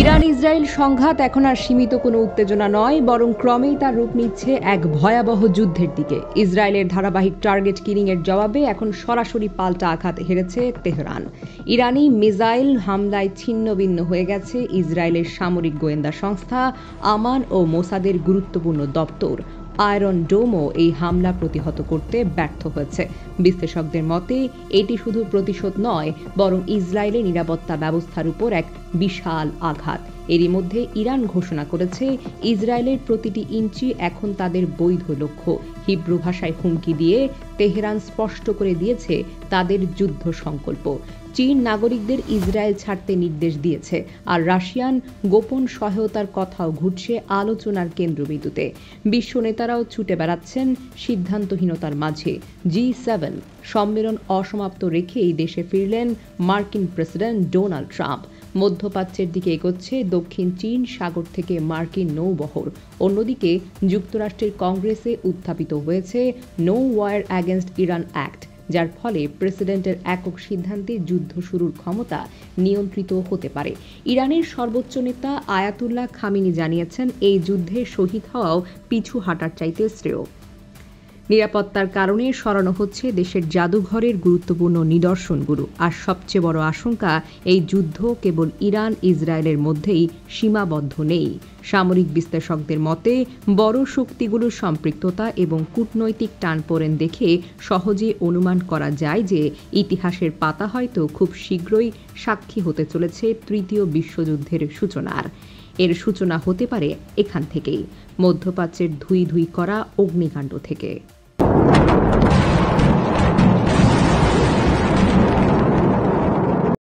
Iran Israel সংঘাত এখন আর সীমিত কোনো উত্তেজনা নয়, বরং ক্রমেই তার রূপ নিচ্ছে এক ভয়াবহ যুদ্ধের দিকে। ইসরায়েলের ধারাবাহিক টার্গেট কিলিংয়ের জবাবে এখন সরাসরি পাল্টা আঘাত হেরেছে তেহরান। ইরানি মিসাইল হামলায় ছিন্নভিন্ন হয়ে গেছে ইসরায়েলের সামরিক গোয়েন্দা সংস্থা আমান ও মোসাদের গুরুত্বপূর্ণ দপ্তর। আয়রন ডোমও এই হামলা প্রতিহত করতে ব্যর্থ হয়েছে। বিশ্লেষকদের মতে এটি শুধু প্রতিশোধ নয়, বরং ইসরায়েলের নিরাপত্তা ব্যবস্থার উপর এক বিশাল আঘাত। এরই মধ্যে ইরান ঘোষণা করেছে ইসরায়েলের প্রতিটি ইঞ্চি এখন তাদের বৈধ লক্ষ্য। হিব্রু ভাষায় হুমকি দিয়ে তেহরান স্পষ্ট করে দিয়েছে তাদের যুদ্ধ সংকল্প। চীন নাগরিকদের ইসরায়েল ছাড়তে নির্দেশ দিয়েছে, আর রাশিয়ান গোপন সহায়তার কথাও ঘুরছে আলোচনার কেন্দ্রবিন্দুতে। বিশ্ব নেতারাও ছুটে বেড়াচ্ছেন সিদ্ধান্তহীনতার মাঝে। G7 সম্মেলন অসমাপ্ত রেখেই দেশে ফিরলেন মার্কিন প্রেসিডেন্ট ডোনাল্ড ট্রাম্প। মধ্যপ্রাচ্যের দিকে এগোচ্ছে দক্ষিণ চীন সাগর থেকে মার্কিন নৌবহর। অন্যদিকে যুক্তরাষ্ট্রের কংগ্রেসে উত্থাপিত হয়েছে no war against Iran act, যার ফলে প্রেসিডেন্টের একক সিদ্ধান্তে যুদ্ধ শুরুর ক্ষমতা নিয়ন্ত্রিত হতে পারে। ইরানের সর্বোচ্চ নেতা আয়াতুল্লাহ খামিনি জানিয়েছেন, এই যুদ্ধে শহীদ হওয়াও পিছু হাঁটার চাইতে শ্রেয়। নিরাপত্তার কারণে সরানো হচ্ছে দেশের জাদুঘরের গুরুত্বপূর্ণ নিদর্শনগুলো। আর সবচেয়ে বড় আশঙ্কা, এই যুদ্ধ কেবল ইরান ইসরায়েলের মধ্যেই সীমাবদ্ধ নেই। সামরিক বিশ্লেষকদের মতে বড় শক্তিগুলোর সম্পৃক্ততা এবং কূটনৈতিক টানপোড়েন দেখে সহজে অনুমান করা যায় যে ইতিহাসের পাতা হয়তো খুব শীঘ্রই সাক্ষী হতে চলেছে তৃতীয় বিশ্বযুদ্ধের সূচনার। এর সূচনা হতে পারে এখান থেকেই, মধ্যপ্রাচ্যের ধুই ধুই করা অগ্নিকাণ্ড থেকে।